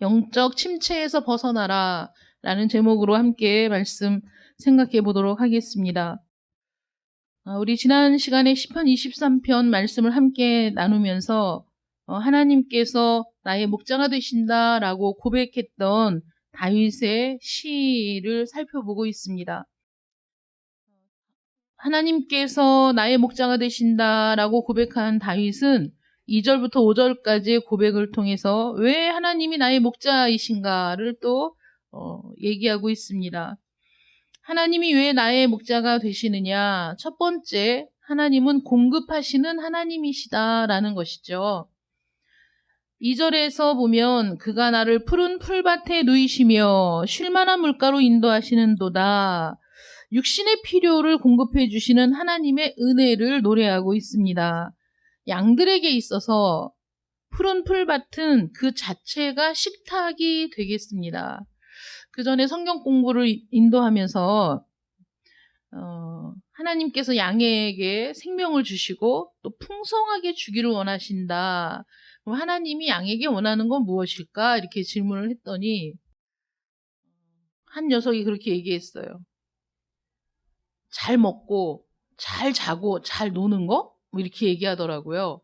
영적 침체에서 벗어나라 라는 제목으로 함께 말씀 생각해 보도록 하겠습니다. 우리 지난 시간에 시편 23편 말씀을 함께 나누면서 하나님께서 나의 목자가 되신다 라고 고백했던 다윗의 시를 살펴보고 있습니다. 하나님께서 나의 목자가 되신다 라고 고백한 다윗은 2절부터 5절까지의 고백을 통해서 왜 하나님이 나의 목자이신가를 또 얘기하고 있습니다. 하나님이 왜 나의 목자가 되시느냐? 첫 번째, 하나님은 공급하시는 하나님이시다라는 것이죠. 2절에서 보면 그가 나를 푸른 풀밭에 누이시며 쉴만한 물가로 인도하시는도다. 육신의 필요를 공급해 주시는 하나님의 은혜를 노래하고 있습니다. 양들에게 있어서 푸른 풀밭은 그 자체가 식탁이 되겠습니다. 그 전에 성경 공부를 인도하면서 하나님께서 양에게 생명을 주시고 또 풍성하게 주기를 원하신다. 그럼 하나님이 양에게 원하는 건 무엇일까? 이렇게 질문을 했더니 한 녀석이 그렇게 얘기했어요. 잘 먹고 잘 자고 잘 노는 거? 뭐 이렇게 얘기하더라고요.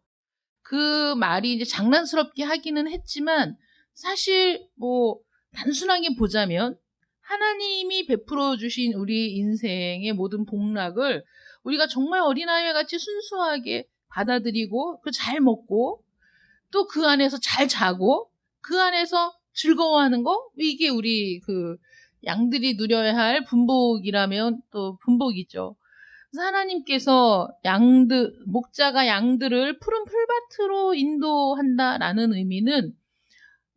그 말이 이제 장난스럽게 하기는 했지만 사실 뭐 단순하게 보자면 하나님이 베풀어 주신 우리 인생의 모든 복락을 우리가 정말 어린아이와 같이 순수하게 받아들이고 그 잘 먹고 또 그 안에서 잘 자고 그 안에서 즐거워하는 거 이게 우리 그 양들이 누려야 할 분복이라면 또 분복이죠. 그래서 하나님께서 목자가 양들을 푸른 풀밭으로 인도한다라는 의미는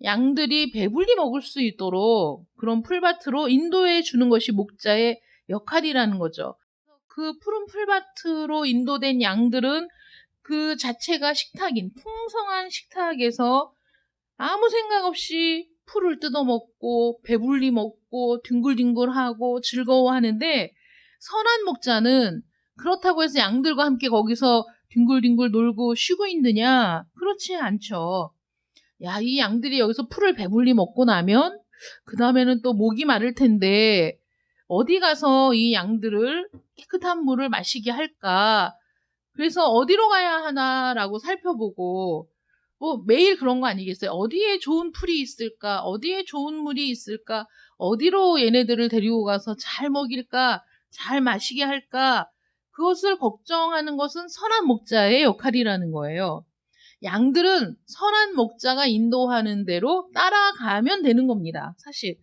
양들이 배불리 먹을 수 있도록 그런 풀밭으로 인도해 주는 것이 목자의 역할이라는 거죠. 그 푸른 풀밭으로 인도된 양들은 그 자체가 식탁인 풍성한 식탁에서 아무 생각 없이 풀을 뜯어먹고 배불리 먹고 뒹굴뒹굴하고 즐거워하는데 선한 목자는 그렇다고 해서 양들과 함께 거기서 뒹굴뒹굴 놀고 쉬고 있느냐? 그렇지 않죠. 야, 이 양들이 여기서 풀을 배불리 먹고 나면 그 다음에는 또 목이 마를 텐데 어디 가서 이 양들을 깨끗한 물을 마시게 할까? 그래서 어디로 가야 하나라고 살펴보고 매일 그런 거 아니겠어요? 어디에 좋은 풀이 있을까? 어디에 좋은 물이 있을까? 어디로 얘네들을 데리고 가서 잘 먹일까? 잘 마시게 할까? 그것을 걱정하는 것은 선한 목자의 역할이라는 거예요. 양들은 선한 목자가 인도하는 대로 따라가면 되는 겁니다. 사실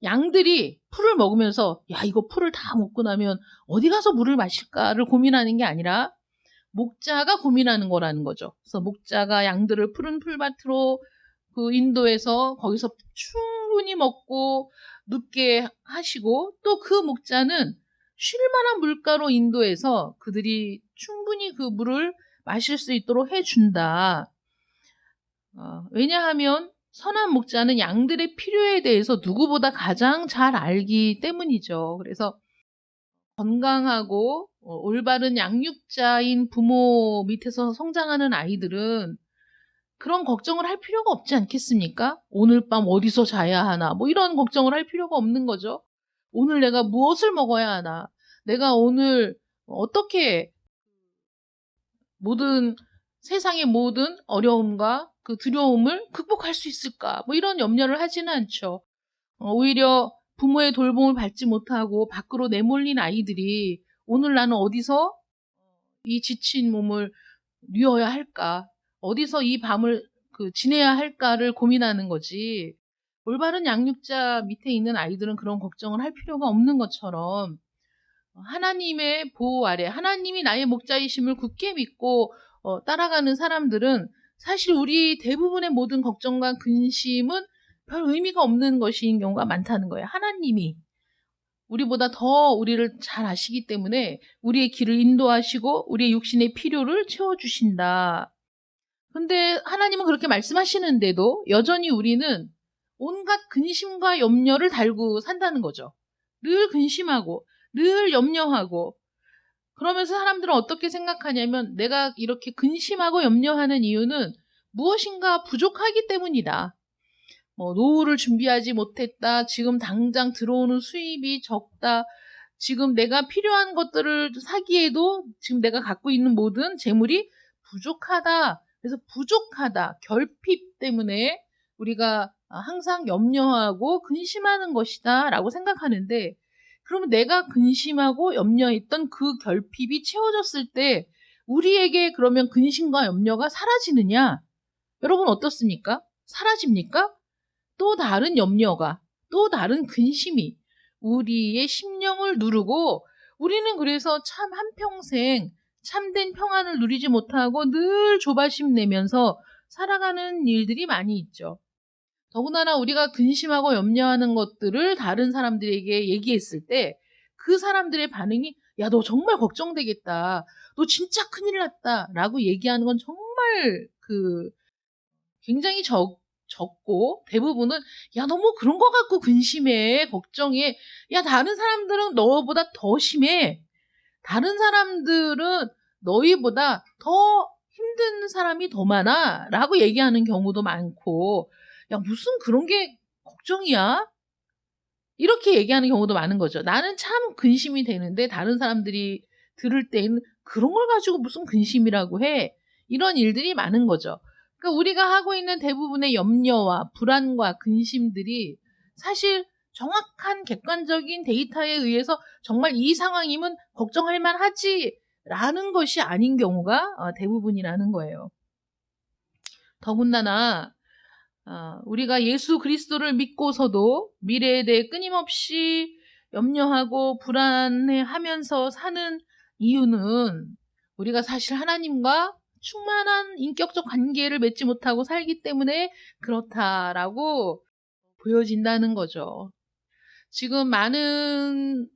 양들이 풀을 먹으면서 야, 이거 풀을 다 먹고 나면 어디 가서 물을 마실까를 고민하는 게 아니라 목자가 고민하는 거라는 거죠. 그래서 목자가 양들을 푸른 풀밭으로 그 인도해서 거기서 충분히 먹고 눕게 하시고 또 그 목자는 쉴만한 물가로 인도해서 그들이 충분히 그 물을 마실 수 있도록 해준다. 왜냐하면 선한 목자는 양들의 필요에 대해서 누구보다 가장 잘 알기 때문이죠. 그래서 건강하고 올바른 양육자인 부모 밑에서 성장하는 아이들은 그런 걱정을 할 필요가 없지 않겠습니까? 오늘 밤 어디서 자야 하나 뭐 이런 걱정을 할 필요가 없는 거죠. 오늘 내가 무엇을 먹어야 하나? 내가 오늘 어떻게 세상의 모든 어려움과 그 두려움을 극복할 수 있을까? 뭐 이런 염려를 하지는 않죠. 오히려 부모의 돌봄을 받지 못하고 밖으로 내몰린 아이들이 오늘 나는 어디서 이 지친 몸을 누워야 할까? 어디서 이 밤을 지내야 할까를 고민하는 거지. 올바른 양육자 밑에 있는 아이들은 그런 걱정을 할 필요가 없는 것처럼 하나님의 보호 아래 하나님이 나의 목자이심을 굳게 믿고 따라가는 사람들은 사실 우리 대부분의 모든 걱정과 근심은 별 의미가 없는 것인 경우가 많다는 거예요. 하나님이 우리보다 더 우리를 잘 아시기 때문에 우리의 길을 인도하시고 우리의 육신의 필요를 채워주신다. 근데 하나님은 그렇게 말씀하시는데도 여전히 우리는 온갖 근심과 염려를 달고 산다는 거죠. 늘 근심하고 늘 염려하고 그러면서 사람들은 어떻게 생각하냐면 내가 이렇게 근심하고 염려하는 이유는 무엇인가 부족하기 때문이다. 뭐 노후를 준비하지 못했다. 지금 당장 들어오는 수입이 적다. 지금 내가 필요한 것들을 사기에도 지금 내가 갖고 있는 모든 재물이 부족하다. 그래서 부족하다, 결핍 때문에 우리가 항상 염려하고 근심하는 것이다 라고 생각하는데, 그러면 내가 근심하고 염려했던 그 결핍이 채워졌을 때 우리에게 그러면 근심과 염려가 사라지느냐? 여러분 어떻습니까? 사라집니까? 또 다른 염려가, 또 다른 근심이 우리의 심령을 누르고, 우리는 그래서 참 한평생 참된 평안을 누리지 못하고 늘 조바심 내면서 살아가는 일들이 많이 있죠. 더군다나 우리가 근심하고 염려하는 것들을 다른 사람들에게 얘기했을 때 그 사람들의 반응이 야, 너 정말 걱정되겠다. 너 진짜 큰일 났다. 라고 얘기하는 건 정말 굉장히 적고, 대부분은 야, 너 뭐 그런 거 갖고 근심해, 걱정해. 야, 다른 사람들은 너보다 더 심해. 다른 사람들은 너희보다 더 힘든 사람이 더 많아 라고 얘기하는 경우도 많고, 야, 무슨 그런 게 걱정이야? 이렇게 얘기하는 경우도 많은 거죠. 나는 참 근심이 되는데 다른 사람들이 들을 때는 그런 걸 가지고 무슨 근심이라고 해. 이런 일들이 많은 거죠. 그러니까 우리가 하고 있는 대부분의 염려와 불안과 근심들이 사실 정확한 객관적인 데이터에 의해서 정말 이 상황이면 걱정할 만하지 라는 것이 아닌 경우가 대부분이라는 거예요. 더군다나 우리가 예수 그리스도를 믿고서도 미래에 대해 끊임없이 염려하고 불안해하면서 사는 이유는 우리가 사실 하나님과 충만한 인격적 관계를 맺지 못하고 살기 때문에 그렇다라고 보여진다는 거죠. 지금 많은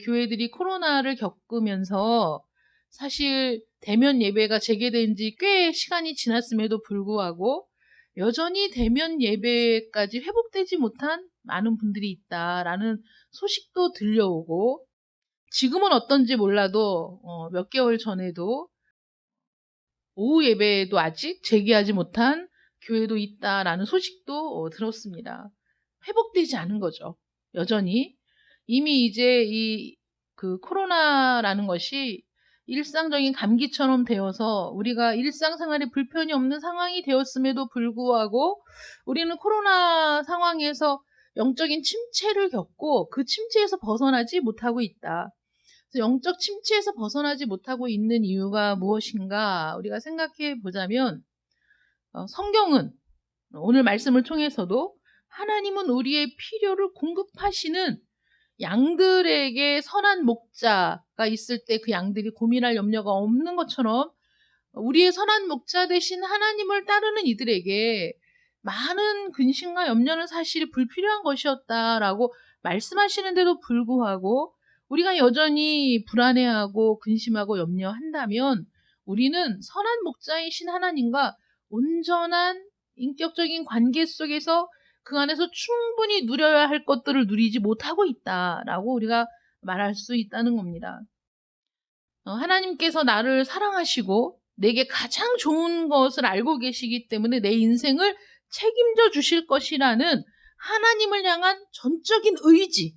교회들이 코로나를 겪으면서 사실 대면 예배가 재개된 지 꽤 시간이 지났음에도 불구하고 여전히 대면 예배까지 회복되지 못한 많은 분들이 있다라는 소식도 들려오고, 지금은 어떤지 몰라도 몇 개월 전에도 오후 예배도 아직 재개하지 못한 교회도 있다라는 소식도 들었습니다. 회복되지 않은 거죠. 여전히 이미 이제 코로나라는 것이 일상적인 감기처럼 되어서 우리가 일상생활에 불편이 없는 상황이 되었음에도 불구하고 우리는 코로나 상황에서 영적인 침체를 겪고 그 침체에서 벗어나지 못하고 있다. 그래서 영적 침체에서 벗어나지 못하고 있는 이유가 무엇인가 우리가 생각해 보자면, 성경은 오늘 말씀을 통해서도 하나님은 우리의 필요를 공급하시는 양들에게 선한 목자가 있을 때 그 양들이 고민할 염려가 없는 것처럼 우리의 선한 목자 되신 하나님을 따르는 이들에게 많은 근심과 염려는 사실 불필요한 것이었다라고 말씀하시는데도 불구하고 우리가 여전히 불안해하고 근심하고 염려한다면 우리는 선한 목자이신 하나님과 온전한 인격적인 관계 속에서 그 안에서 충분히 누려야 할 것들을 누리지 못하고 있다라고 우리가 말할 수 있다는 겁니다. 하나님께서 나를 사랑하시고 내게 가장 좋은 것을 알고 계시기 때문에 내 인생을 책임져 주실 것이라는 하나님을 향한 전적인 의지,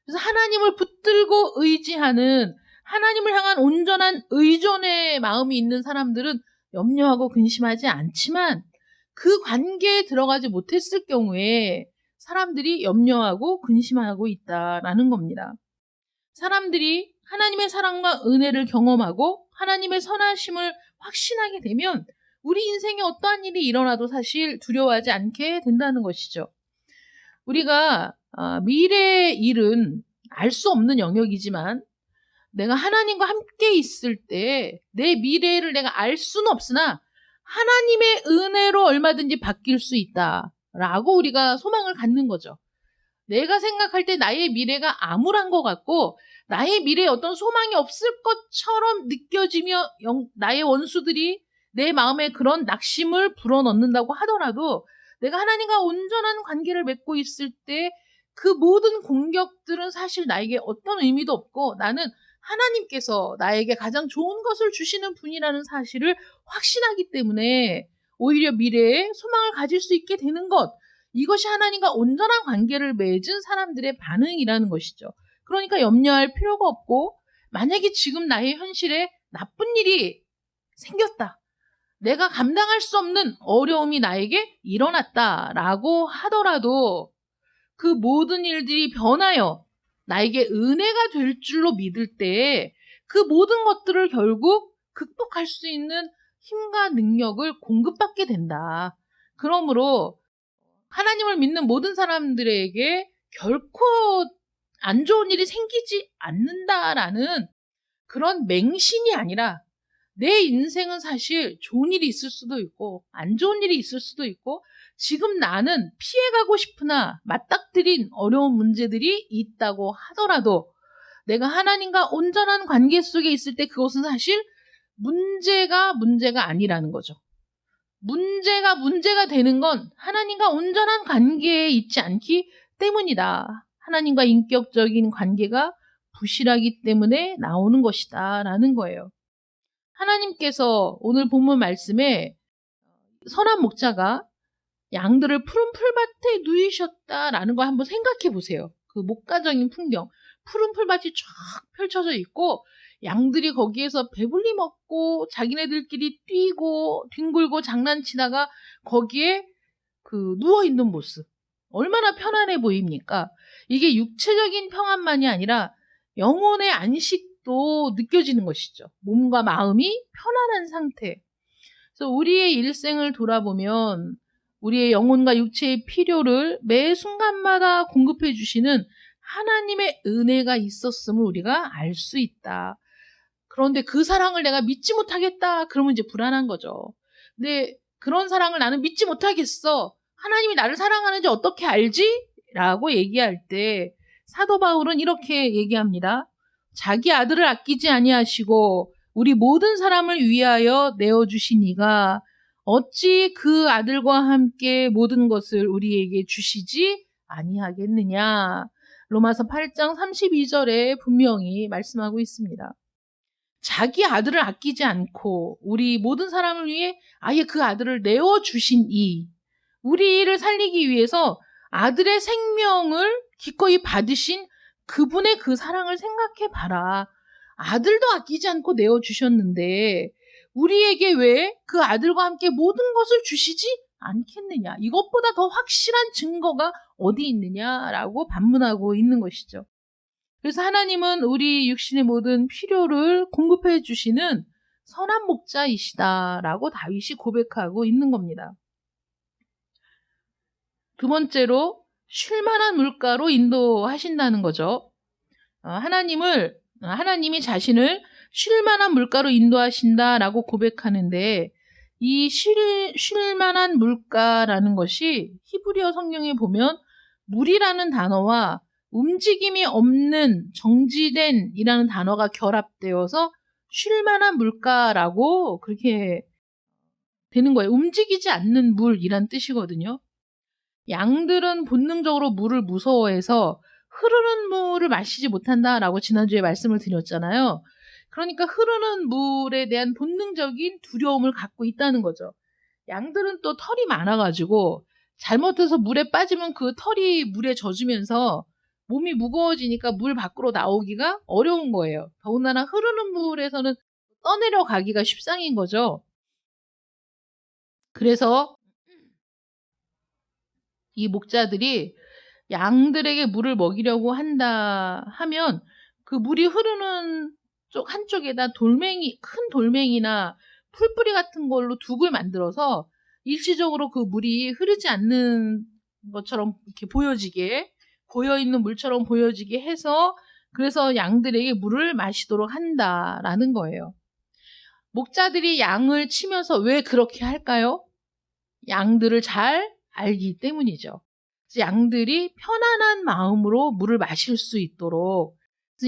그래서 하나님을 붙들고 의지하는 하나님을 향한 온전한 의존의 마음이 있는 사람들은 염려하고 근심하지 않지만, 그 관계에 들어가지 못했을 경우에 사람들이 염려하고 근심하고 있다라는 겁니다. 사람들이 하나님의 사랑과 은혜를 경험하고 하나님의 선하심을 확신하게 되면 우리 인생에 어떠한 일이 일어나도 사실 두려워하지 않게 된다는 것이죠. 우리가 미래의 일은 알 수 없는 영역이지만 내가 하나님과 함께 있을 때 내 미래를 내가 알 수는 없으나 하나님의 은혜로 얼마든지 바뀔 수 있다라고 우리가 소망을 갖는 거죠. 내가 생각할 때 나의 미래가 암울한 것 같고 나의 미래에 어떤 소망이 없을 것처럼 느껴지며 나의 원수들이 내 마음에 그런 낙심을 불어넣는다고 하더라도 내가 하나님과 온전한 관계를 맺고 있을 때 그 모든 공격들은 사실 나에게 어떤 의미도 없고 나는 하나님께서 나에게 가장 좋은 것을 주시는 분이라는 사실을 확신하기 때문에 오히려 미래에 소망을 가질 수 있게 되는 것, 이것이 하나님과 온전한 관계를 맺은 사람들의 반응이라는 것이죠. 그러니까 염려할 필요가 없고, 만약에 지금 나의 현실에 나쁜 일이 생겼다, 내가 감당할 수 없는 어려움이 나에게 일어났다라고 하더라도 그 모든 일들이 변하여 나에게 은혜가 될 줄로 믿을 때 그 모든 것들을 결국 극복할 수 있는 힘과 능력을 공급받게 된다. 그러므로 하나님을 믿는 모든 사람들에게 결코 안 좋은 일이 생기지 않는다라는 그런 맹신이 아니라, 내 인생은 사실 좋은 일이 있을 수도 있고 안 좋은 일이 있을 수도 있고, 지금 나는 피해가고 싶으나 맞닥뜨린 어려운 문제들이 있다고 하더라도 내가 하나님과 온전한 관계 속에 있을 때 그것은 사실 문제가 아니라는 거죠. 문제가 되는 건 하나님과 온전한 관계에 있지 않기 때문이다. 하나님과 인격적인 관계가 부실하기 때문에 나오는 것이다 라는 거예요. 하나님께서 오늘 본문 말씀에 선한 목자가 양들을 푸른 풀밭에 누이셨다라는 걸 한번 생각해 보세요. 그 목가적인 풍경, 푸른 풀밭이 쫙 펼쳐져 있고 양들이 거기에서 배불리 먹고 자기네들끼리 뛰고 뒹굴고 장난치다가 거기에 그 누워있는 모습, 얼마나 편안해 보입니까? 이게 육체적인 평안만이 아니라 영혼의 안식도 느껴지는 것이죠. 몸과 마음이 편안한 상태. 그래서 우리의 일생을 돌아보면 우리의 영혼과 육체의 필요를 매 순간마다 공급해 주시는 하나님의 은혜가 있었음을 우리가 알 수 있다. 그런데 그 사랑을 내가 믿지 못하겠다, 그러면 이제 불안한 거죠. 근데 그런 사랑을 나는 믿지 못하겠어, 하나님이 나를 사랑하는지 어떻게 알지? 라고 얘기할 때 사도 바울은 이렇게 얘기합니다. 자기 아들을 아끼지 아니하시고 우리 모든 사람을 위하여 내어주신 이가 어찌 그 아들과 함께 모든 것을 우리에게 주시지 아니하겠느냐. 로마서 8장 32절에 분명히 말씀하고 있습니다. 자기 아들을 아끼지 않고 우리 모든 사람을 위해 아예 그 아들을 내어주신 이, 우리를 살리기 위해서 아들의 생명을 기꺼이 받으신 그분의 그 사랑을 생각해 봐라. 아들도 아끼지 않고 내어주셨는데 우리에게 왜 그 아들과 함께 모든 것을 주시지 않겠느냐. 이것보다 더 확실한 증거가 어디 있느냐라고 반문하고 있는 것이죠. 그래서 하나님은 우리 육신의 모든 필요를 공급해 주시는 선한 목자이시다라고 다윗이 고백하고 있는 겁니다. 두 번째로 쉴만한 물가로 인도하신다는 거죠. 하나님이 자신을 쉴만한 물가로 인도하신다라고 고백하는데, 이 쉴만한 물가라는 것이 히브리어 성경에 보면 물이라는 단어와 움직임이 없는 정지된 이라는 단어가 결합되어서 쉴만한 물가라고 그렇게 되는 거예요. 움직이지 않는 물이란 뜻이거든요. 양들은 본능적으로 물을 무서워해서 흐르는 물을 마시지 못한다라고 지난주에 말씀을 드렸잖아요. 그러니까 흐르는 물에 대한 본능적인 두려움을 갖고 있다는 거죠. 양들은 또 털이 많아가지고 잘못해서 물에 빠지면 그 털이 물에 젖으면서 몸이 무거워지니까 물 밖으로 나오기가 어려운 거예요. 더군다나 흐르는 물에서는 떠내려 가기가 쉽상인 거죠. 그래서 이 목자들이 양들에게 물을 먹이려고 한다 하면 그 물이 흐르는 쪽 한쪽에다 큰 돌멩이나 풀뿌리 같은 걸로 둑을 만들어서 일시적으로 그 물이 흐르지 않는 것처럼 이렇게 보여지게, 고여있는 물처럼 보여지게 해서, 그래서 양들에게 물을 마시도록 한다라는 거예요. 목자들이 양을 치면서 왜 그렇게 할까요? 양들을 잘 알기 때문이죠. 양들이 편안한 마음으로 물을 마실 수 있도록,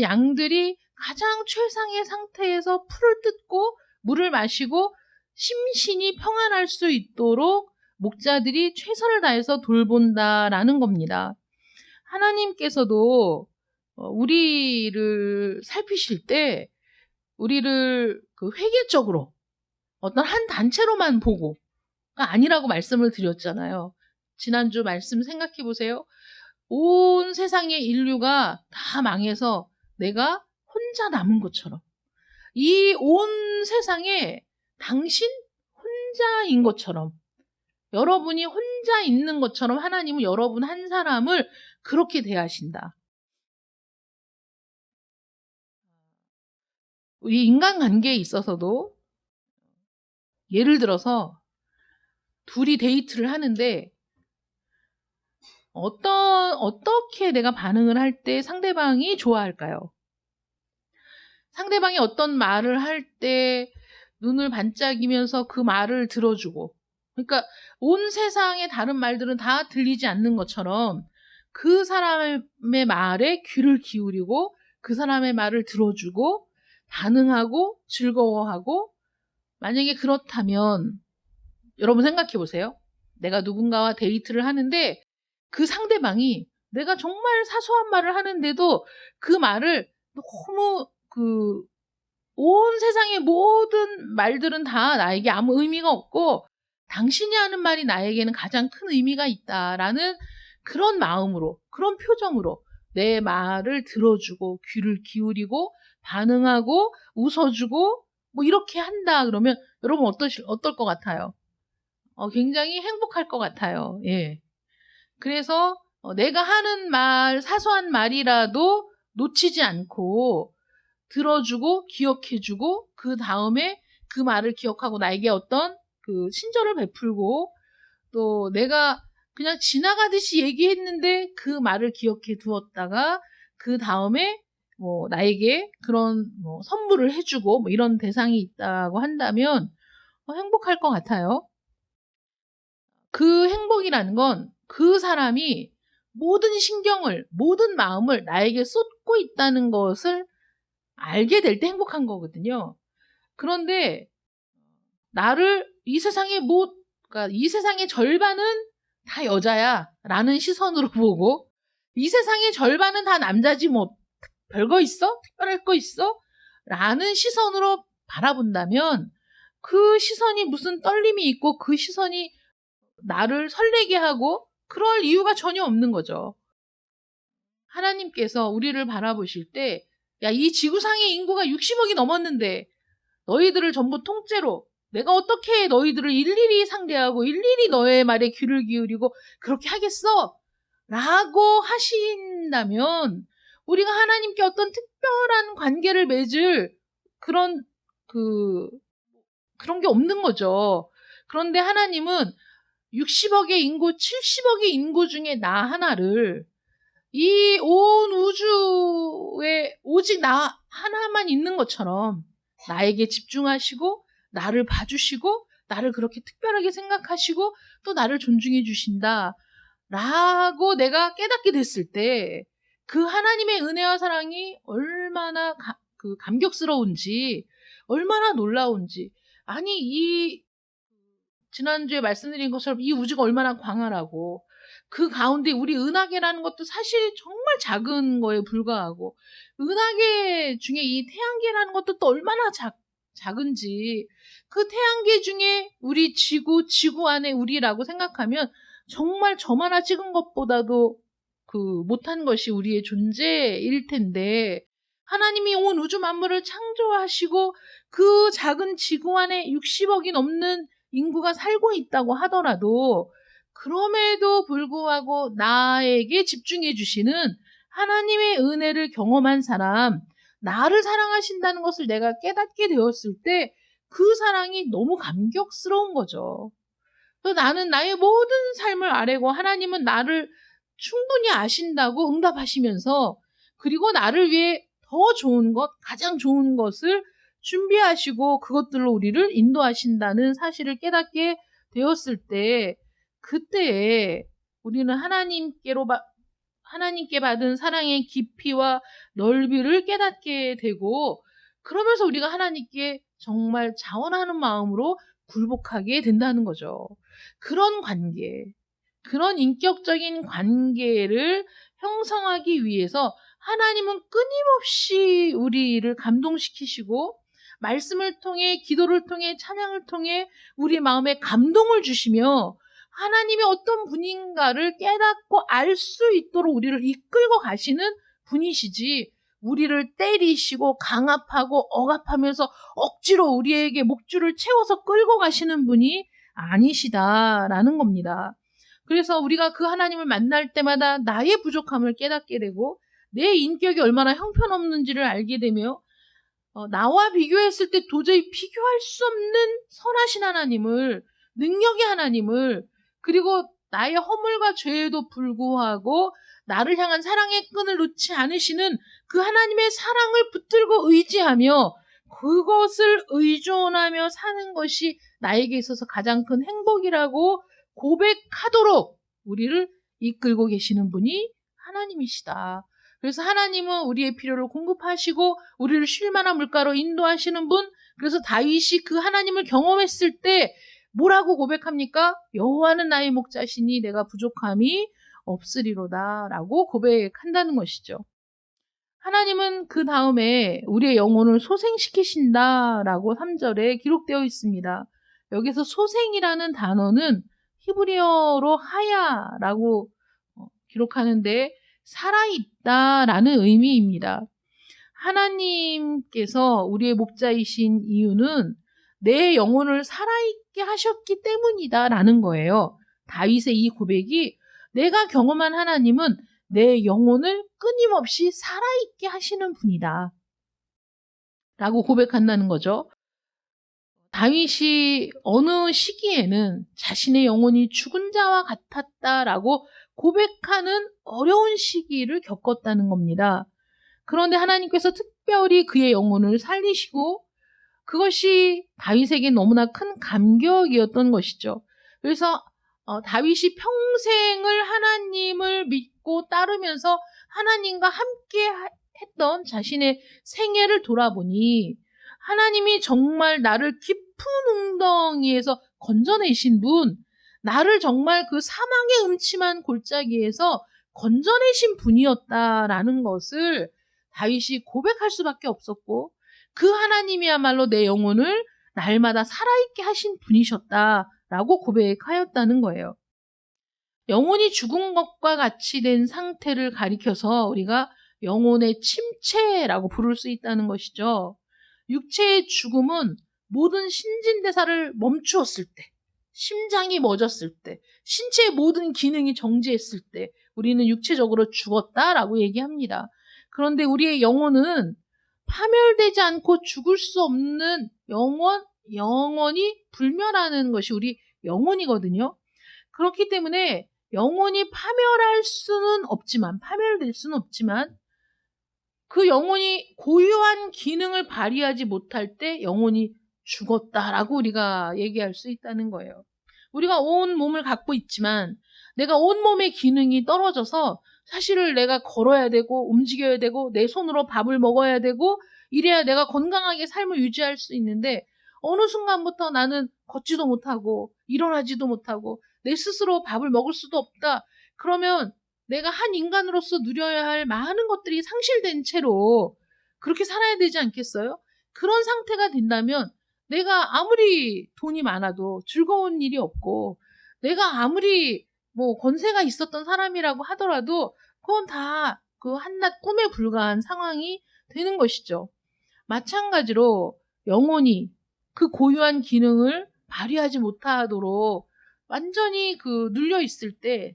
양들이 가장 최상의 상태에서 풀을 뜯고 물을 마시고 심신이 평안할 수 있도록 목자들이 최선을 다해서 돌본다라는 겁니다. 하나님께서도 우리를 살피실 때 우리를 획일적으로 어떤 한 단체로만 보고가 아니라고 말씀을 드렸잖아요. 지난주 말씀 생각해 보세요. 온 세상의 인류가 다 망해서 내가 혼자 남은 것처럼, 이 온 세상에 당신 혼자인 것처럼, 여러분이 혼자 있는 것처럼 하나님은 여러분 한 사람을 그렇게 대하신다. 우리 인간관계에 있어서도 예를 들어서 둘이 데이트를 하는데 어떻게 내가 반응을 할 때 상대방이 좋아할까요? 상대방이 어떤 말을 할 때 눈을 반짝이면서 그 말을 들어주고, 그러니까 온 세상의 다른 말들은 다 들리지 않는 것처럼 그 사람의 말에 귀를 기울이고 그 사람의 말을 들어주고 반응하고 즐거워하고, 만약에 그렇다면 여러분 생각해 보세요. 내가 누군가와 데이트를 하는데 그 상대방이 내가 정말 사소한 말을 하는데도 그 말을 너무 온 세상의 모든 말들은 다 나에게 아무 의미가 없고 당신이 하는 말이 나에게는 가장 큰 의미가 있다라는 그런 마음으로, 그런 표정으로 내 말을 들어주고 귀를 기울이고 반응하고 웃어주고 뭐 이렇게 한다 그러면 여러분 어떨 것 같아요? 굉장히 행복할 것 같아요. 예. 그래서 내가 하는 말, 사소한 말이라도 놓치지 않고 들어주고 기억해주고 그 다음에 그 말을 기억하고 나에게 어떤 그 친절을 베풀고, 또 내가 그냥 지나가듯이 얘기했는데 그 말을 기억해 두었다가 그 다음에 뭐 나에게 그런 뭐 선물을 해주고 뭐 이런 대상이 있다고 한다면 행복할 것 같아요. 그 행복이라는 건 그 사람이 모든 신경을, 모든 마음을 나에게 쏟고 있다는 것을 알게 될 때 행복한 거거든요. 그런데 나를 그러니까 이 세상의 절반은 다 여자야 라는 시선으로 보고, 이 세상의 절반은 다 남자지 뭐 별거 있어? 특별할 거 있어? 라는 시선으로 바라본다면 그 시선이 무슨 떨림이 있고 그 시선이 나를 설레게 하고 그럴 이유가 전혀 없는 거죠. 하나님께서 우리를 바라보실 때, 야, 이 지구상의 인구가 60억이 넘었는데 너희들을 전부 통째로 내가 어떻게 너희들을 일일이 상대하고 일일이 너의 말에 귀를 기울이고 그렇게 하겠어? 라고 하신다면 우리가 하나님께 어떤 특별한 관계를 맺을 그런 그런 게 없는 거죠. 그런데 하나님은 60억의 인구, 70억의 인구 중에 나 하나를 이 온 우주에 오직 나 하나만 있는 것처럼 나에게 집중하시고 나를 봐주시고 나를 그렇게 특별하게 생각하시고 또 나를 존중해 주신다 라고 내가 깨닫게 됐을 때 그 하나님의 은혜와 사랑이 얼마나 감격스러운지, 얼마나 놀라운지. 아니, 지난주에 말씀드린 것처럼 이 우주가 얼마나 광활하고 그 가운데 우리 은하계라는 것도 사실 정말 작은 거에 불과하고, 은하계 중에 이 태양계라는 것도 또 얼마나 작은지, 그 태양계 중에 우리 지구 안에 우리라고 생각하면 정말 점 하나 찍은 것보다도 못한 것이 우리의 존재일 텐데, 하나님이 온 우주 만물을 창조하시고 그 작은 지구 안에 60억이 넘는 인구가 살고 있다고 하더라도 그럼에도 불구하고 나에게 집중해 주시는 하나님의 은혜를 경험한 사람, 나를 사랑하신다는 것을 내가 깨닫게 되었을 때 그 사랑이 너무 감격스러운 거죠. 그래서 나는 나의 모든 삶을 아뢰고 하나님은 나를 충분히 아신다고 응답하시면서, 그리고 나를 위해 더 좋은 것, 가장 좋은 것을 준비하시고 그것들로 우리를 인도하신다는 사실을 깨닫게 되었을 때, 그때에 우리는 하나님께 받은 사랑의 깊이와 넓이를 깨닫게 되고, 그러면서 우리가 하나님께 정말 자원하는 마음으로 굴복하게 된다는 거죠. 그런 관계, 그런 인격적인 관계를 형성하기 위해서 하나님은 끊임없이 우리를 감동시키시고 말씀을 통해, 기도를 통해, 찬양을 통해 우리 마음에 감동을 주시며 하나님이 어떤 분인가를 깨닫고 알 수 있도록 우리를 이끌고 가시는 분이시지, 우리를 때리시고 강압하고 억압하면서 억지로 우리에게 목줄을 채워서 끌고 가시는 분이 아니시다라는 겁니다. 그래서 우리가 그 하나님을 만날 때마다 나의 부족함을 깨닫게 되고 내 인격이 얼마나 형편없는지를 알게 되며 나와 비교했을 때 도저히 비교할 수 없는 선하신 하나님을, 능력의 하나님을, 그리고 나의 허물과 죄에도 불구하고 나를 향한 사랑의 끈을 놓지 않으시는 그 하나님의 사랑을 붙들고 의지하며 그것을 의존하며 사는 것이 나에게 있어서 가장 큰 행복이라고 고백하도록 우리를 이끌고 계시는 분이 하나님이시다. 그래서 하나님은 우리의 필요를 공급하시고 우리를 쉴만한 물가로 인도하시는 분. 그래서 다윗이 그 하나님을 경험했을 때 뭐라고 고백합니까? 여호와는 나의 목자시니 내가 부족함이 없으리로다 라고 고백한다는 것이죠. 하나님은 그 다음에 우리의 영혼을 소생시키신다 라고 3절에 기록되어 있습니다. 여기서 소생이라는 단어는 히브리어로 하야라고 기록하는데 살아있다라는 의미입니다. 하나님께서 우리의 목자이신 이유는 내 영혼을 살아있게 하셨기 때문이다라는 거예요. 다윗의 이 고백이 내가 경험한 하나님은 내 영혼을 끊임없이 살아있게 하시는 분이다 라고 고백한다는 거죠. 다윗이 어느 시기에는 자신의 영혼이 죽은 자와 같았다라고 고백하는 어려운 시기를 겪었다는 겁니다. 그런데 하나님께서 특별히 그의 영혼을 살리시고 그것이 다윗에게 너무나 큰 감격이었던 것이죠. 그래서 다윗이 평생을 하나님을 믿고 따르면서 하나님과 함께 했던 자신의 생애를 돌아보니 하나님이 정말 나를 깊은 웅덩이에서 건져내신 분, 나를 정말 그 사망의 음침한 골짜기에서 건져내신 분이었다라는 것을 다윗이 고백할 수밖에 없었고 그 하나님이야말로 내 영혼을 날마다 살아있게 하신 분이셨다라고 고백하였다는 거예요. 영혼이 죽은 것과 같이 된 상태를 가리켜서 우리가 영혼의 침체라고 부를 수 있다는 것이죠. 육체의 죽음은 모든 신진대사를 멈추었을 때, 심장이 멎었을 때, 신체의 모든 기능이 정지했을 때 우리는 육체적으로 죽었다라고 얘기합니다. 그런데 우리의 영혼은 파멸되지 않고 죽을 수 없는 영원히 불멸하는 것이 우리 영혼이거든요. 그렇기 때문에 영혼이 파멸될 수는 없지만 그 영혼이 고유한 기능을 발휘하지 못할 때 영혼이 죽었다라고 우리가 얘기할 수 있다는 거예요. 우리가 온 몸을 갖고 있지만 내가 온 몸의 기능이 떨어져서 사실을 내가 걸어야 되고 움직여야 되고 내 손으로 밥을 먹어야 되고 이래야 내가 건강하게 삶을 유지할 수 있는데 어느 순간부터 나는 걷지도 못하고 일어나지도 못하고 내 스스로 밥을 먹을 수도 없다. 그러면 내가 한 인간으로서 누려야 할 많은 것들이 상실된 채로 그렇게 살아야 되지 않겠어요? 그런 상태가 된다면 내가 아무리 돈이 많아도 즐거운 일이 없고 내가 아무리 권세가 있었던 사람이라고 하더라도 그건 다 그 한낱 꿈에 불과한 상황이 되는 것이죠. 마찬가지로 영혼이 그 고유한 기능을 발휘하지 못하도록 완전히 눌려 있을 때,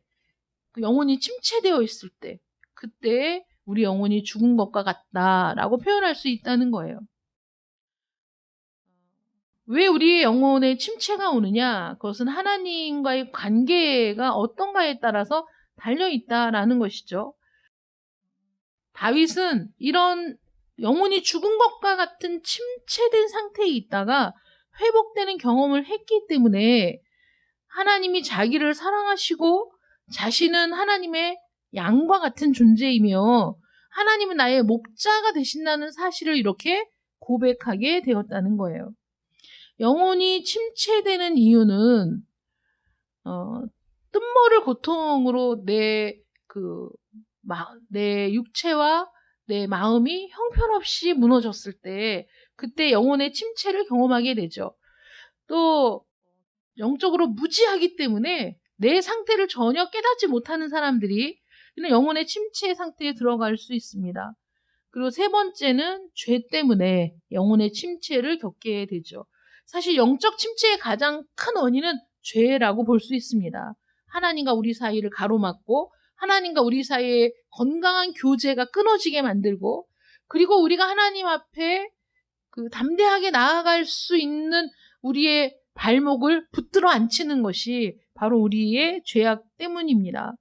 그 영혼이 침체되어 있을 때, 그때 우리 영혼이 죽은 것과 같다라고 표현할 수 있다는 거예요. 왜 우리의 영혼에 침체가 오느냐? 그것은 하나님과의 관계가 어떤가에 따라서 달려있다라는 것이죠. 다윗은 이런 영혼이 죽은 것과 같은 침체된 상태에 있다가 회복되는 경험을 했기 때문에 하나님이 자기를 사랑하시고 자신은 하나님의 양과 같은 존재이며 하나님은 나의 목자가 되신다는 사실을 이렇게 고백하게 되었다는 거예요. 영혼이 침체되는 이유는 뜬모를 고통으로 내 육체와 내 마음이 형편없이 무너졌을 때 그때 영혼의 침체를 경험하게 되죠. 또 영적으로 무지하기 때문에 내 상태를 전혀 깨닫지 못하는 사람들이 영혼의 침체 상태에 들어갈 수 있습니다. 그리고 세 번째는 죄 때문에 영혼의 침체를 겪게 되죠. 사실 영적 침체의 가장 큰 원인은 죄라고 볼 수 있습니다. 하나님과 우리 사이를 가로막고 하나님과 우리 사이의 건강한 교제가 끊어지게 만들고, 그리고 우리가 하나님 앞에 담대하게 나아갈 수 있는 우리의 발목을 붙들어 앉히는 것이 바로 우리의 죄악 때문입니다.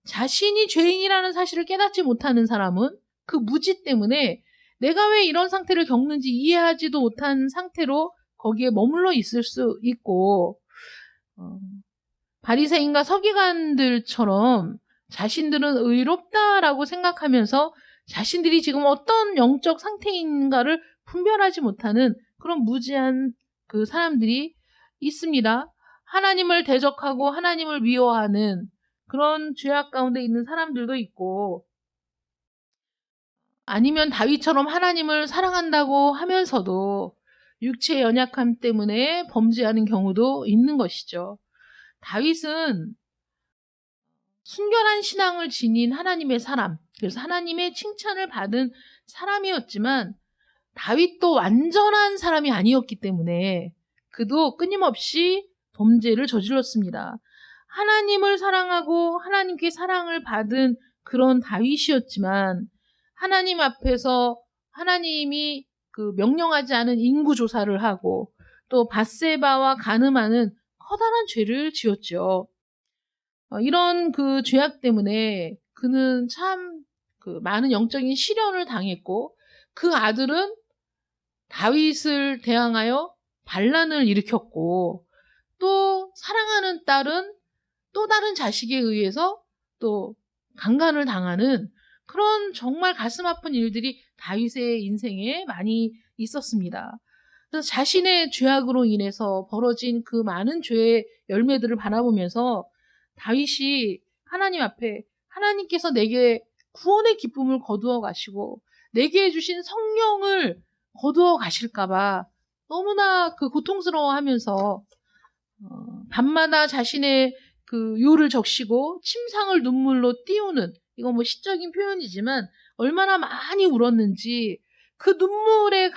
자신이 죄인이라는 사실을 깨닫지 못하는 사람은 그 무지 때문에 내가 왜 이런 상태를 겪는지 이해하지도 못한 상태로 거기에 머물러 있을 수 있고, 바리새인과 서기관들처럼 자신들은 의롭다라고 생각하면서 자신들이 지금 어떤 영적 상태인가를 분별하지 못하는 그런 무지한 그 사람들이 있습니다. 하나님을 대적하고 하나님을 미워하는 그런 죄악 가운데 있는 사람들도 있고, 아니면 다윗처럼 하나님을 사랑한다고 하면서도 육체의 연약함 때문에 범죄하는 경우도 있는 것이죠. 다윗은 순결한 신앙을 지닌 하나님의 사람, 그래서 하나님의 칭찬을 받은 사람이었지만 다윗도 완전한 사람이 아니었기 때문에 그도 끊임없이 범죄를 저질렀습니다. 하나님을 사랑하고 하나님께 사랑을 받은 그런 다윗이었지만 하나님 앞에서 하나님이 명령하지 않은 인구 조사를 하고 또 밧세바와 간음하는 커다란 죄를 지었죠. 이런 그 죄악 때문에 그는 참 많은 영적인 시련을 당했고, 그 아들은 다윗을 대항하여 반란을 일으켰고, 또 사랑하는 딸은 또 다른 자식에 의해서 또 강간을 당하는 그런 정말 가슴 아픈 일들이 다윗의 인생에 많이 있었습니다. 그래서 자신의 죄악으로 인해서 벌어진 그 많은 죄의 열매들을 바라보면서 다윗이 하나님 앞에 하나님께서 내게 구원의 기쁨을 거두어 가시고 내게 주신 성령을 거두어 가실까봐 너무나 고통스러워하면서 밤마다 자신의 요를 적시고 침상을 눈물로 띄우는, 이건 시적인 표현이지만 얼마나 많이 울었는지 그 눈물의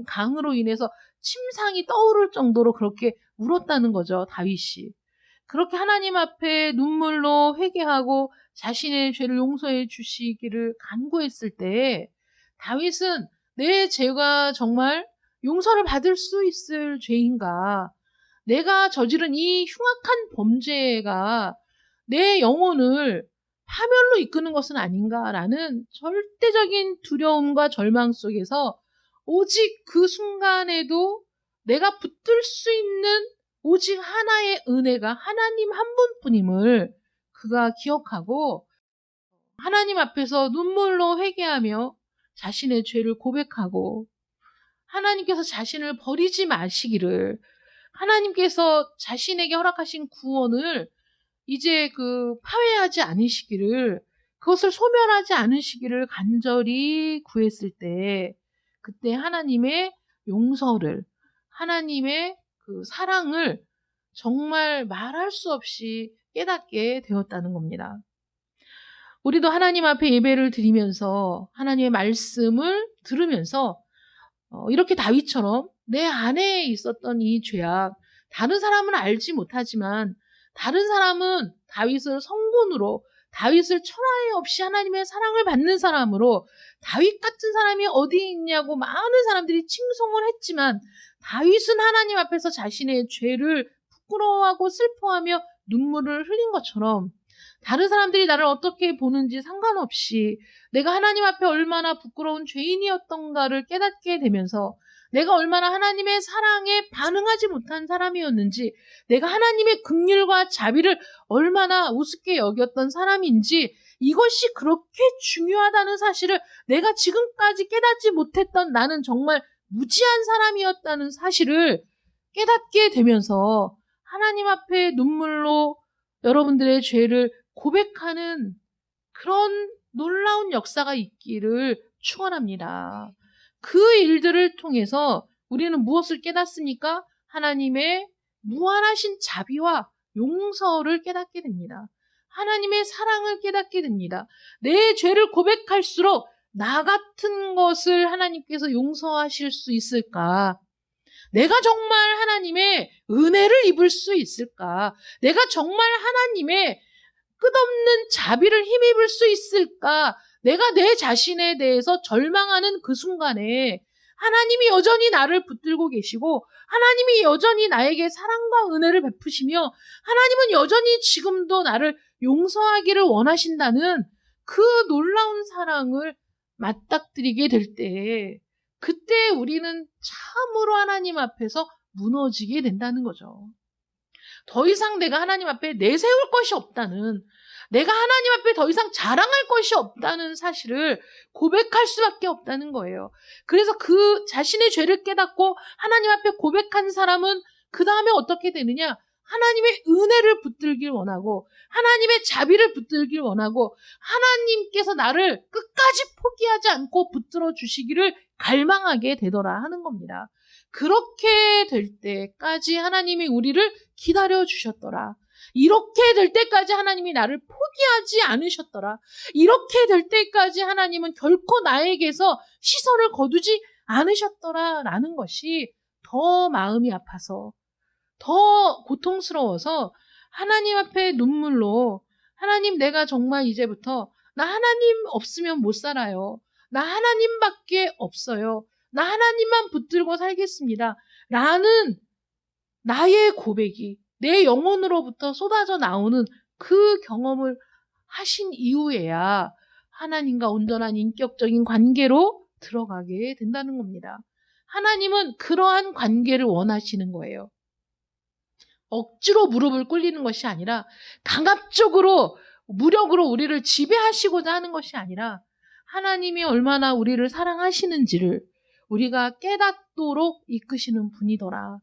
강으로 인해서 침상이 떠오를 정도로 그렇게 울었다는 거죠, 다윗이. 그렇게 하나님 앞에 눈물로 회개하고 자신의 죄를 용서해 주시기를 간구했을 때 다윗은 내 죄가 정말 용서를 받을 수 있을 죄인가? 내가 저지른 이 흉악한 범죄가 내 영혼을 파멸로 이끄는 것은 아닌가라는 절대적인 두려움과 절망 속에서 오직 그 순간에도 내가 붙들 수 있는 오직 하나의 은혜가 하나님 한 분뿐임을 그가 기억하고 하나님 앞에서 눈물로 회개하며 자신의 죄를 고백하고 하나님께서 자신을 버리지 마시기를, 하나님께서 자신에게 허락하신 구원을 이제 파회하지 않으시기를, 그것을 소멸하지 않으시기를 간절히 구했을 때 그때 하나님의 용서를, 하나님의 사랑을 정말 말할 수 없이 깨닫게 되었다는 겁니다. 우리도 하나님 앞에 예배를 드리면서 하나님의 말씀을 들으면서 이렇게 다윗처럼 내 안에 있었던 이 죄악, 다른 사람은 알지 못하지만 다른 사람은 다윗을 성군으로, 다윗을 철회 없이 하나님의 사랑을 받는 사람으로, 다윗 같은 사람이 어디 있냐고 많은 사람들이 칭송을 했지만 다윗은 하나님 앞에서 자신의 죄를 부끄러워하고 슬퍼하며 눈물을 흘린 것처럼 다른 사람들이 나를 어떻게 보는지 상관없이 내가 하나님 앞에 얼마나 부끄러운 죄인이었던가를 깨닫게 되면서 내가 얼마나 하나님의 사랑에 반응하지 못한 사람이었는지, 내가 하나님의 긍휼과 자비를 얼마나 우습게 여겼던 사람인지, 이것이 그렇게 중요하다는 사실을 내가 지금까지 깨닫지 못했던 나는 정말 무지한 사람이었다는 사실을 깨닫게 되면서 하나님 앞에 눈물로 여러분들의 죄를 고백하는 그런 놀라운 역사가 있기를 축원합니다. 그 일들을 통해서 우리는 무엇을 깨닫습니까? 하나님의 무한하신 자비와 용서를 깨닫게 됩니다. 하나님의 사랑을 깨닫게 됩니다. 내 죄를 고백할수록 나 같은 것을 하나님께서 용서하실 수 있을까? 내가 정말 하나님의 은혜를 입을 수 있을까? 내가 정말 하나님의 끝없는 자비를 힘입을 수 있을까? 내가 내 자신에 대해서 절망하는 그 순간에 하나님이 여전히 나를 붙들고 계시고 하나님이 여전히 나에게 사랑과 은혜를 베푸시며 하나님은 여전히 지금도 나를 용서하기를 원하신다는 그 놀라운 사랑을 맞닥뜨리게 될 때, 그때 우리는 참으로 하나님 앞에서 무너지게 된다는 거죠. 더 이상 내가 하나님 앞에 내세울 것이 없다는, 내가 하나님 앞에 더 이상 자랑할 것이 없다는 사실을 고백할 수밖에 없다는 거예요. 그래서 그 자신의 죄를 깨닫고 하나님 앞에 고백한 사람은 그 다음에 어떻게 되느냐? 하나님의 은혜를 붙들길 원하고 하나님의 자비를 붙들길 원하고 하나님께서 나를 끝까지 포기하지 않고 붙들어 주시기를 갈망하게 되더라 하는 겁니다. 그렇게 될 때까지 하나님이 우리를 기다려 주셨더라. 이렇게 될 때까지 하나님이 나를 포기하지 않으셨더라. 이렇게 될 때까지 하나님은 결코 나에게서 시선을 거두지 않으셨더라 라는 것이 더 마음이 아파서, 더 고통스러워서 하나님 앞에 눈물로, 하나님, 내가 정말 이제부터 나 하나님 없으면 못 살아요. 나 하나님밖에 없어요. 나 하나님만 붙들고 살겠습니다. 라는 나의 고백이 내 영혼으로부터 쏟아져 나오는 그 경험을 하신 이후에야 하나님과 온전한 인격적인 관계로 들어가게 된다는 겁니다. 하나님은 그러한 관계를 원하시는 거예요. 억지로 무릎을 꿇리는 것이 아니라 강압적으로 무력으로 우리를 지배하시고자 하는 것이 아니라 하나님이 얼마나 우리를 사랑하시는지를 우리가 깨닫도록 이끄시는 분이더라.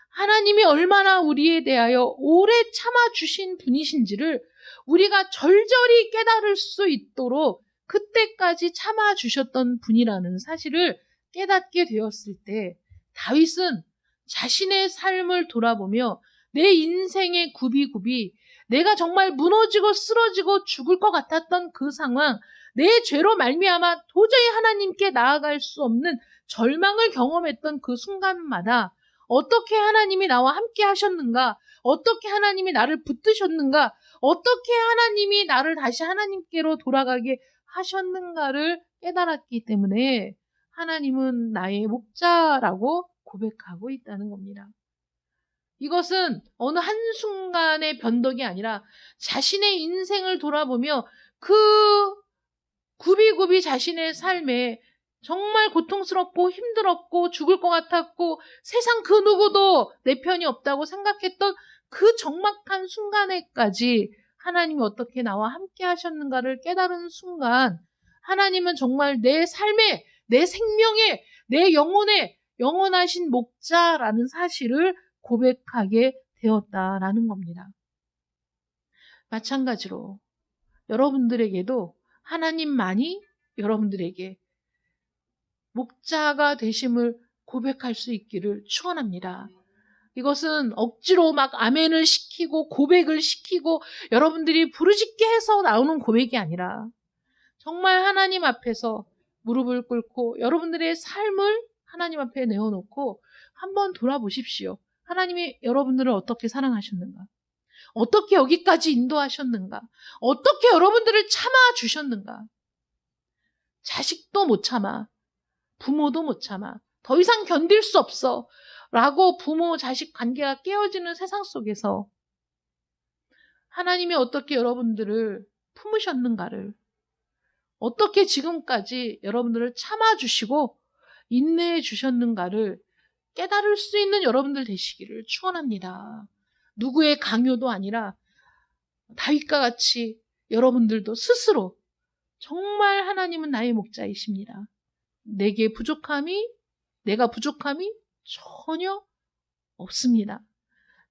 하나님이 얼마나 우리에 대하여 오래 참아주신 분이신지를 우리가 절절히 깨달을 수 있도록 그때까지 참아주셨던 분이라는 사실을 깨닫게 되었을 때, 다윗은 자신의 삶을 돌아보며 내 인생의 굽이굽이, 내가 정말 무너지고 쓰러지고 죽을 것 같았던 그 상황, 내 죄로 말미암아 도저히 하나님께 나아갈 수 없는 절망을 경험했던 그 순간마다 어떻게 하나님이 나와 함께 하셨는가, 어떻게 하나님이 나를 붙드셨는가, 어떻게 하나님이 나를 다시 하나님께로 돌아가게 하셨는가를 깨달았기 때문에 하나님은 나의 목자라고 고백하고 있다는 겁니다. 이것은 어느 한순간의 변덕이 아니라 자신의 인생을 돌아보며 그 굽이굽이 자신의 삶에 정말 고통스럽고 힘들었고 죽을 것 같았고 세상 그 누구도 내 편이 없다고 생각했던 그 적막한 순간에까지 하나님이 어떻게 나와 함께 하셨는가를 깨달은 순간, 하나님은 정말 내 삶에, 내 생명에, 내 영혼에 영원하신 목자라는 사실을 고백하게 되었다라는 겁니다. 마찬가지로 여러분들에게도 하나님만이 여러분들에게 목자가 되심을 고백할 수 있기를 축원합니다. 이것은 억지로 막 아멘을 시키고 고백을 시키고 여러분들이 부르짖게 해서 나오는 고백이 아니라 정말 하나님 앞에서 무릎을 꿇고 여러분들의 삶을 하나님 앞에 내어놓고 한번 돌아보십시오. 하나님이 여러분들을 어떻게 사랑하셨는가? 어떻게 여기까지 인도하셨는가? 어떻게 여러분들을 참아주셨는가? 자식도 못 참아. 부모도 못 참아. 더 이상 견딜 수 없어. 라고 부모, 자식 관계가 깨어지는 세상 속에서 하나님이 어떻게 여러분들을 품으셨는가를, 어떻게 지금까지 여러분들을 참아주시고 인내해 주셨는가를 깨달을 수 있는 여러분들 되시기를 축원합니다. 누구의 강요도 아니라 다윗과 같이 여러분들도 스스로 정말 하나님은 나의 목자이십니다. 내가 부족함이 전혀 없습니다.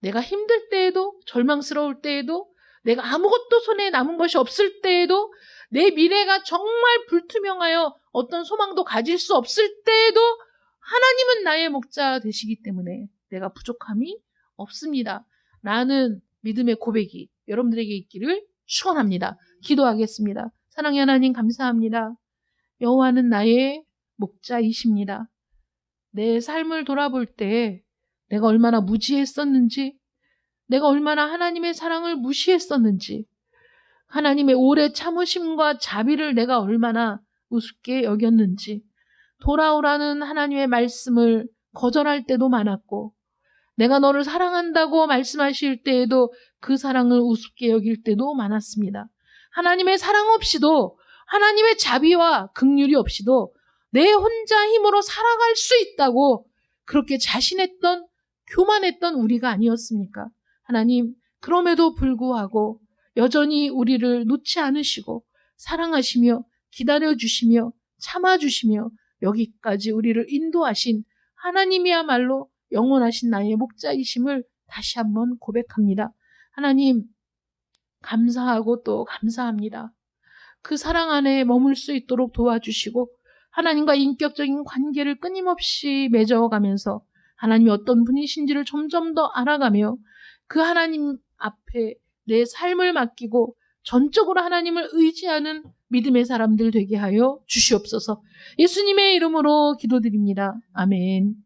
내가 힘들 때에도, 절망스러울 때에도, 내가 아무것도 손에 남은 것이 없을 때에도, 내 미래가 정말 불투명하여 어떤 소망도 가질 수 없을 때에도 하나님은 나의 목자 되시기 때문에 내가 부족함이 없습니다. 라는 믿음의 고백이 여러분들에게 있기를 축원합니다. 기도하겠습니다. 사랑의 하나님 감사합니다. 여호와는 나의 목자이십니다. 내 삶을 돌아볼 때 내가 얼마나 무지했었는지, 내가 얼마나 하나님의 사랑을 무시했었는지, 하나님의 오래 참으심과 자비를 내가 얼마나 우습게 여겼는지, 돌아오라는 하나님의 말씀을 거절할 때도 많았고, 내가 너를 사랑한다고 말씀하실 때에도 그 사랑을 우습게 여길 때도 많았습니다. 하나님의 사랑 없이도, 하나님의 자비와 긍휼이 없이도 내 혼자 힘으로 살아갈 수 있다고 그렇게 자신했던, 교만했던 우리가 아니었습니까? 하나님, 그럼에도 불구하고 여전히 우리를 놓지 않으시고 사랑하시며 기다려주시며 참아주시며 여기까지 우리를 인도하신 하나님이야말로 영원하신 나의 목자이심을 다시 한번 고백합니다. 하나님, 감사하고 또 감사합니다. 그 사랑 안에 머물 수 있도록 도와주시고 하나님과 인격적인 관계를 끊임없이 맺어가면서 하나님이 어떤 분이신지를 점점 더 알아가며 그 하나님 앞에 내 삶을 맡기고 전적으로 하나님을 의지하는 믿음의 사람들 되게 하여 주시옵소서. 예수님의 이름으로 기도드립니다. 아멘.